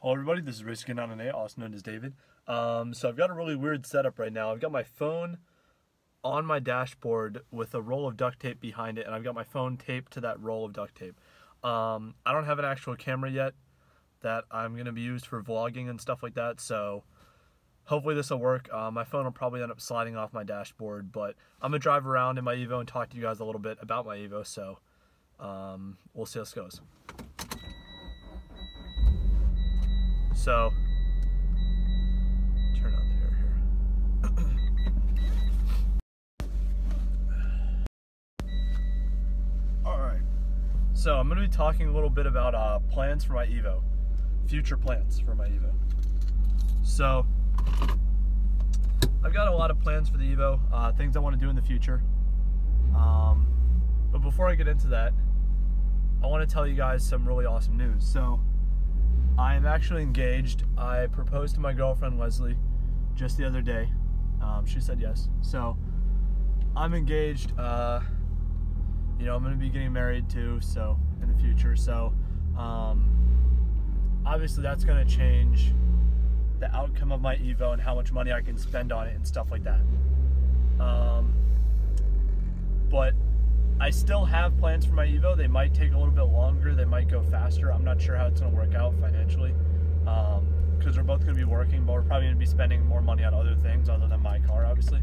Hello everybody, this is Racing998, also known as David. So I've got a really weird setup right now. I've got my phone on my dashboard with a roll of duct tape behind it, and I've got my phone taped to that roll of duct tape. I don't have an actual camera yet that I'm going to be used for vlogging and stuff like that, so hopefully this will work. My phone will probably end up sliding off my dashboard, but I'm going to drive around in my Evo and talk to you guys a little bit about my Evo, so we'll see how this goes. So, turn on the air here. Alright, so I'm going to be talking a little bit about plans for my Evo, future plans for my Evo. So, I've got a lot of plans for the Evo, things I want to do in the future. But before I get into that, I want to tell you guys some really awesome news. So, I am actually engaged. I proposed to my girlfriend Leslie just the other day. She said yes. So I'm engaged. You know, I'm going to be getting married too, so in the future. So obviously that's going to change the outcome of my Evo and how much money I can spend on it and stuff like that. But I still have plans for my Evo. They might take a little bit longer. They might go faster. I'm not sure how it's going to work out financially because we're both going to be working, but we're probably going to be spending more money on other things other than my car, obviously.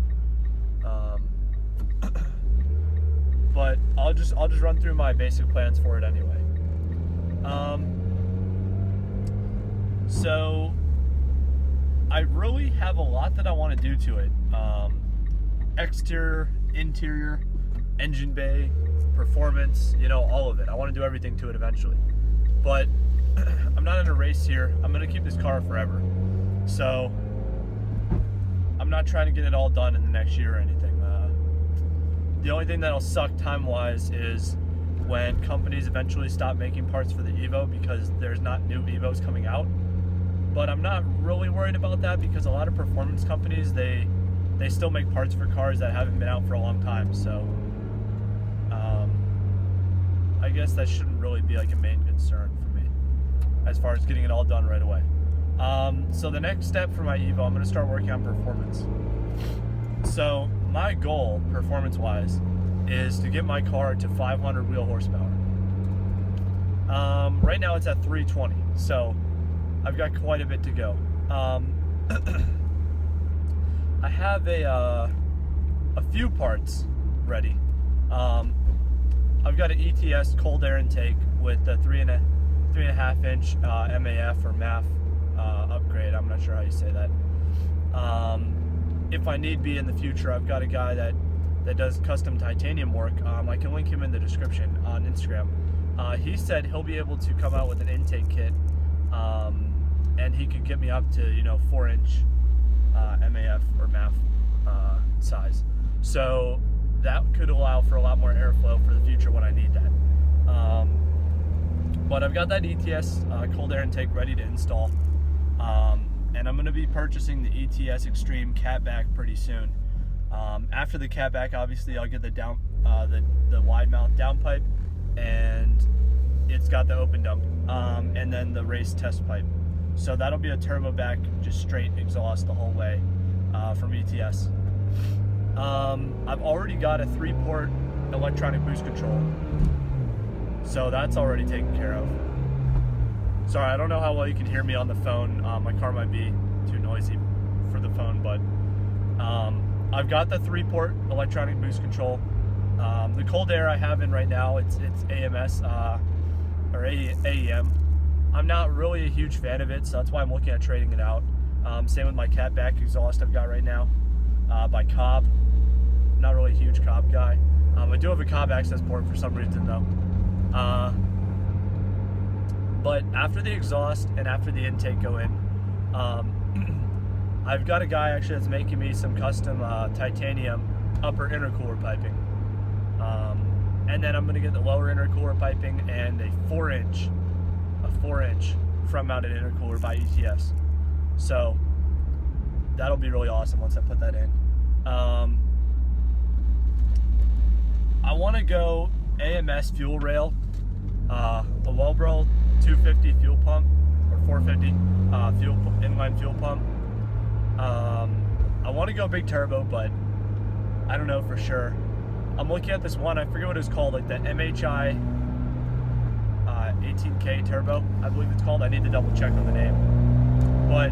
But I'll just run through my basic plans for it anyway. So I really have a lot that I want to do to it. Exterior, interior, engine bay, performance, you know, all of it. I want to do everything to it eventually. But I'm not in a race here. I'm going to keep this car forever. So I'm not trying to get it all done in the next year or anything. The only thing that'll suck time-wise is when companies eventually stop making parts for the Evo because there's not new Evos coming out. But I'm not really worried about that because a lot of performance companies, they still make parts for cars that haven't been out for a long time. So I guess that shouldn't really be like a main concern for me as far as getting it all done right away. So the next step for my Evo, I'm going to start working on performance. So my goal, performance-wise, is to get my car to 500 wheel horsepower. Right now it's at 320, so I've got quite a bit to go. I have a few parts ready. I've got an ETS cold air intake with the 3.5 inch MAF or MAF upgrade. I'm not sure how you say that. If I need be in the future, I've got a guy that does custom titanium work. I can link him in the description on Instagram. He said he'll be able to come out with an intake kit, and he could get me up to, you know, 4-inch MAF or MAF size. So that could allow for a lot more airflow for the future when I need that. But I've got that ETS cold air intake ready to install. And I'm going to be purchasing the ETS Extreme catback pretty soon. After the catback, obviously, I'll get the the wide mount downpipe, and it's got the open dump, and then the race test pipe. So that'll be a turbo back, just straight exhaust the whole way from ETS. I've already got a 3-port electronic boost control, so that's already taken care of. Sorry, I don't know how well you can hear me on the phone. My car might be too noisy for the phone, but I've got the 3-port electronic boost control. The cold air I have in right now, it's AMS or AEM. I'm not really a huge fan of it, so that's why I'm looking at trading it out. Same with my catback exhaust I've got right now by Cobb. Not really a huge Cobb guy. I do have a Cobb access port for some reason though. But after the exhaust and after the intake go in, I've got a guy actually that's making me some custom titanium upper intercooler piping. And then I'm going to get the lower intercooler piping and a 4-inch front-mounted intercooler by ETS. So that'll be really awesome once I put that in. I want to go AMS fuel rail, a Wellbro 250 fuel pump, or 450. inline fuel pump. I want to go big turbo, but I don't know for sure. I'm looking at this one, I forget what it's called, like the MHI 18K turbo, I believe it's called. I need to double check on the name. But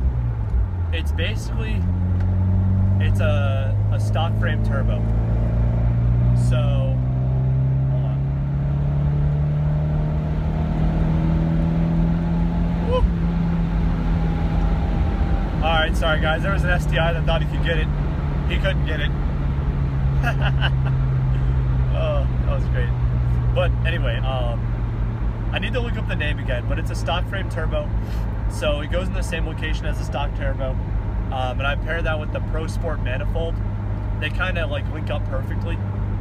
it's basically, it's a stock frame turbo. So, hold on. Woo. Alright, sorry guys, there was an STI that thought he could get it. He couldn't get it. Oh, that was great. But anyway, I need to look up the name again, but it's a stock frame turbo. So it goes in the same location as a stock turbo. And I pair that with the Pro Sport manifold. They kind of like link up perfectly.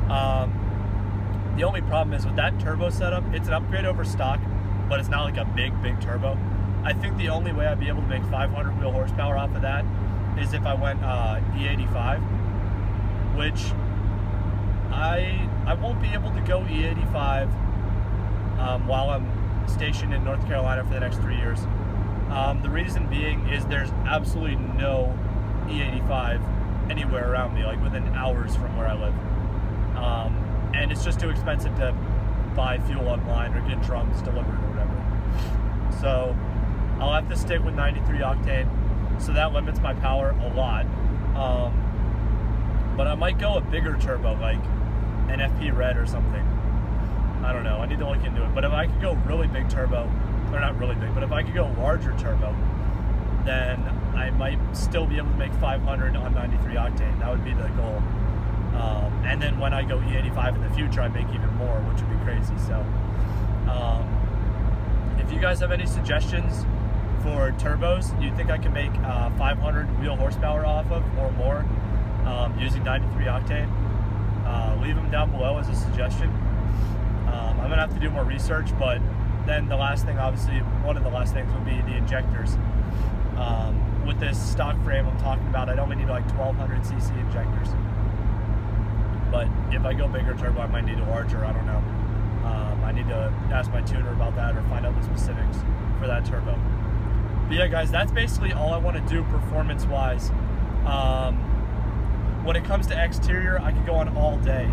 The only problem is with that turbo setup, it's an upgrade over stock, but it's not like a big turbo. I think the only way I'd be able to make 500 wheel horsepower off of that is if I went E85, which I won't be able to go E85 while I'm stationed in North Carolina for the next 3 years. The reason being is there's absolutely no E85 anywhere around me, like within hours from where I live. And it's just too expensive to buy fuel online or get drums delivered or whatever. So I'll have to stick with 93 octane, so that limits my power a lot. But I might go a bigger turbo, like an FP Red or something. I don't know, I need to look into it. But if I could go really big turbo, or not really big, but if I could go larger turbo, then I might still be able to make 500 on 93 octane. That would be the goal. And then when I go E85 in the future, I make even more, which would be crazy. So if you guys have any suggestions for turbos you think I can make 500 wheel horsepower off of or more using 93 octane, leave them down below as a suggestion. I'm gonna have to do more research, but then the last thing, obviously one of the last things would be the injectors. With this stock frame I'm talking about, I'd only need like 1200 cc injectors, but if I go bigger turbo I might need a larger, I don't know. I need to ask my tuner about that or find out the specifics for that turbo. But yeah guys, that's basically all I want to do performance wise. When it comes to exterior, I could go on all day.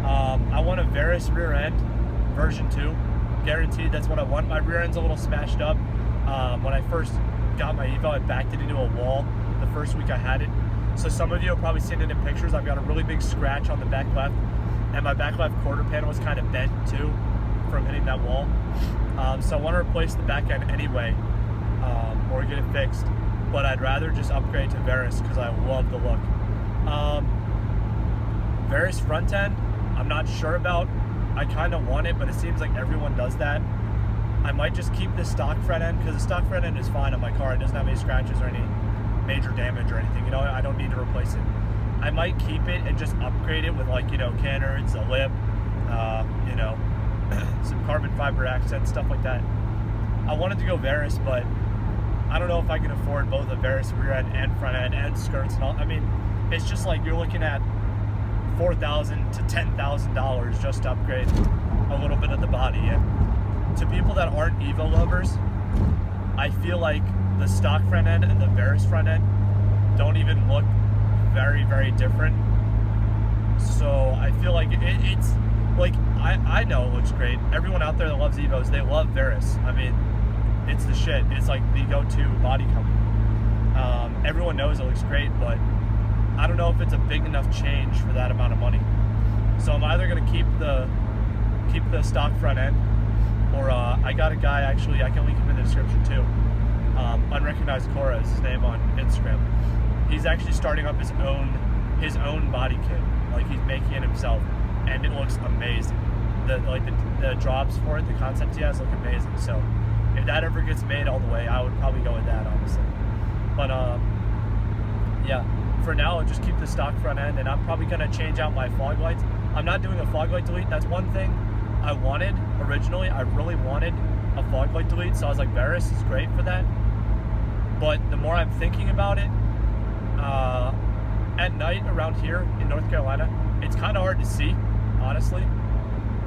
I want a Veris rear end version 2, guaranteed. That's what I want. My rear end's a little smashed up. When I first got my Evo, I backed it into a wall the first week I had it. So some of you have probably seen it in pictures. I've got a really big scratch on the back left, and my back left quarter panel is kind of bent too from hitting that wall. So I want to replace the back end anyway, or get it fixed. But I'd rather just upgrade to Veris because I love the look. Veris front end, I'm not sure about. I kind of want it, but it seems like everyone does that. I might just keep the stock front end because the stock front end is fine on my car. It doesn't have any scratches or any major damage or anything. You know, I don't need to replace it. I might keep it and just upgrade it with, like, you know, canards, a lip, you know, some carbon fiber accents, stuff like that. I wanted to go Veris, but I don't know if I can afford both a Veris rear end and front end and skirts and all. I mean, it's just like you're looking at $4,000 to $10,000 just to upgrade a little bit of the body. And to people that aren't Evo lovers, I feel like the stock front end and the Veris front end don't even look very, very different. So I feel like it's like, I know it looks great. Everyone out there that loves Evos, they love Veris. I mean, it's the shit. It's like the go-to body company. Everyone knows it looks great, but I don't know if it's a big enough change for that amount of money. So I'm either gonna keep the stock front end, or I got a guy, actually, I can link him in the description too. Unrecognized Cora is his name on Instagram. He's actually starting up his own body kit. Like, he's making it himself, and it looks amazing. The drops for it, the concept he has look amazing. So if that ever gets made all the way, I would probably go with that, honestly. But yeah, for now I'll just keep the stock front end, and I'm probably gonna change out my fog lights. I'm not doing a fog light delete. That's one thing I wanted originally. I really wanted a fog light delete, so I was like, Veris is great for that. But the more I'm thinking about it, at night around here in North Carolina, it's kind of hard to see, honestly.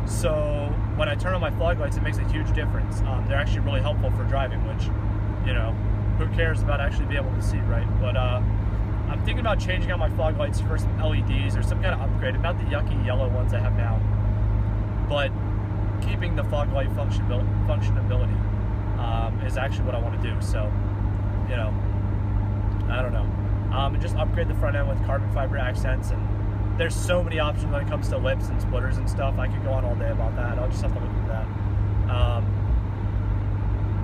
So when I turn on my fog lights, it makes a huge difference. They're actually really helpful for driving, which, you know, who cares about actually being able to see, right? But I'm thinking about changing out my fog lights for some LEDs or some kind of upgrade, not the yucky yellow ones I have now, but keeping the fog light functionability is actually what I want to do. So, you know, I don't know. And just upgrade the front end with carbon fiber accents, and there's so many options when it comes to lips and splitters and stuff. I could go on all day about that. I'll just have to look at that.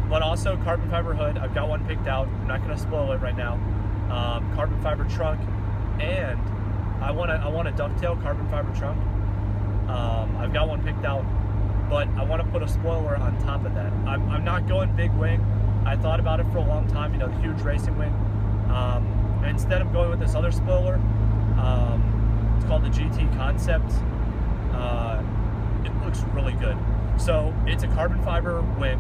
But also carbon fiber hood. I've got one picked out. I'm not going to spoil it right now. Carbon fiber trunk, and I want a ducktail carbon fiber trunk. I've got one picked out, but I want to put a spoiler on top of that. I'm not going big wing. I thought about it for a long time, you know, the huge racing wing. Instead of going with this other spoiler, it's called the GT Concept. It looks really good. So it's a carbon fiber wing.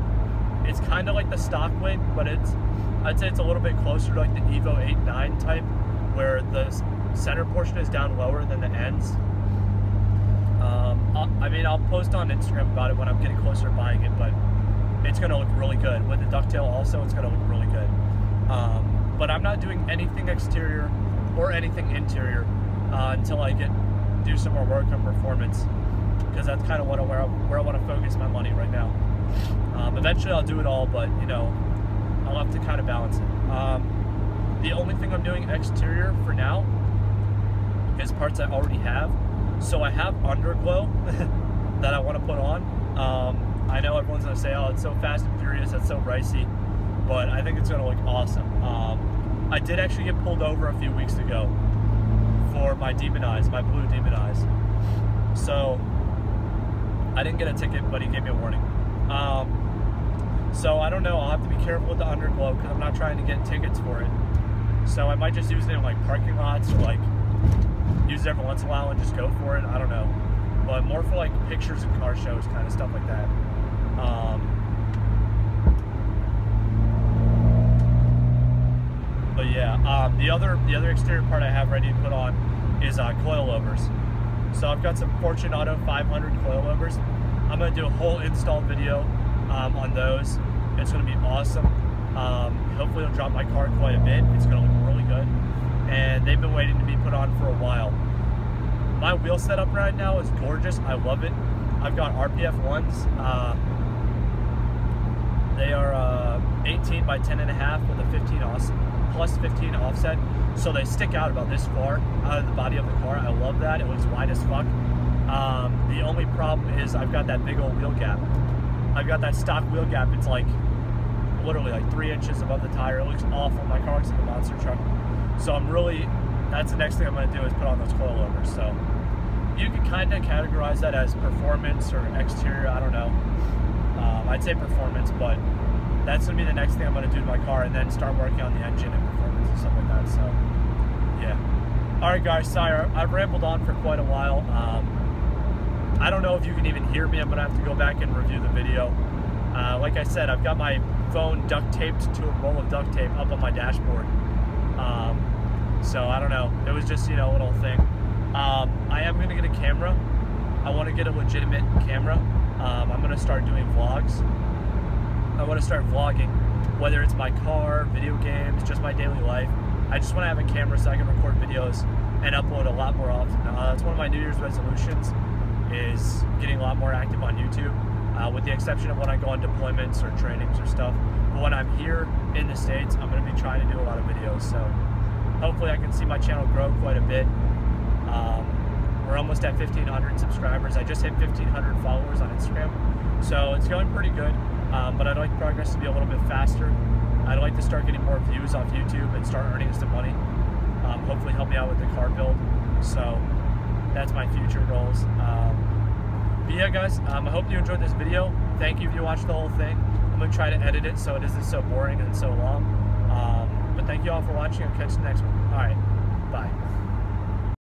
It's kind of like the stock wing, but I'd say it's a little bit closer to like the Evo 8, 9 type, where the center portion is down lower than the ends. I mean, I'll post on Instagram about it when I'm getting closer to buying it, but it's going to look really good. With the ducktail also, it's going to look really good. But I'm not doing anything exterior or anything interior until I do some more work on performance, because that's kind of where I want to focus my money right now. Eventually I'll do it all, but you know, I'll have to kind of balance it. The only thing I'm doing exterior for now is parts I already have. So I have underglow that I want to put on. I know everyone's going to say, oh, it's so fast and furious, that's so ricey, but I think it's going to look awesome. I did actually get pulled over a few weeks ago for my demon eyes, my blue demon eyes. So I didn't get a ticket, but he gave me a warning. So I don't know, I'll have to be careful with the underglow because I'm not trying to get tickets for it. So I might just use it in like parking lots, or like use it every once in a while and just go for it. I don't know, but more for like pictures and car shows, kind of stuff like that. But yeah, the other exterior part I have ready to put on is coilovers. So I've got some Fortune Auto 500 coilovers. I'm gonna do a whole install video on those. It's gonna be awesome. Hopefully it'll drop my car quite a bit. It's gonna look really good. And they've been waiting to be put on for a while. My wheel setup right now is gorgeous. I love it. I've got RPF ones. They are 18 by 10.5 with a 15 plus 15 offset. So they stick out about this far out of the body of the car. I love that. It looks wide as fuck. The only problem is I've got that big old wheel gap. I've got that stock wheel gap. It's like literally like 3 inches above the tire. It looks awful. My car looks like a monster truck. So that's the next thing I'm going to do is put on those coilovers. So you can kind of categorize that as performance or exterior. I don't know. I'd say performance, but that's going to be the next thing I'm going to do to my car, and then start working on the engine and performance and stuff like that. So yeah. All right, guys. Sorry, I've rambled on for quite a while. I don't know if you can even hear me. I'm going to have to go back and review the video. Like I said, I've got my phone duct taped to a roll of duct tape up on my dashboard. So I don't know. It was just, you know, a little thing. I am going to get a camera. I want to get a legitimate camera. I'm going to start doing vlogs. I want to start vlogging, whether it's my car, video games, just my daily life. I just want to have a camera so I can record videos and upload a lot more often. That's one of my New Year's resolutions, is getting a lot more active on YouTube, with the exception of when I go on deployments or trainings or stuff. But when I'm here in the States, I'm going to be trying to do a lot of videos. So hopefully I can see my channel grow quite a bit. We're almost at 1,500 subscribers. I just hit 1,500 followers on Instagram. So it's going pretty good, but I'd like progress to be a little bit faster. I'd like to start getting more views off YouTube and start earning some money. Hopefully help me out with the car build. So that's my future goals. But yeah, guys, I hope you enjoyed this video. Thank you if you watched the whole thing. I'm going to try to edit it so it isn't so boring and so long. But thank you all for watching. I'll catch you next one. All right, bye.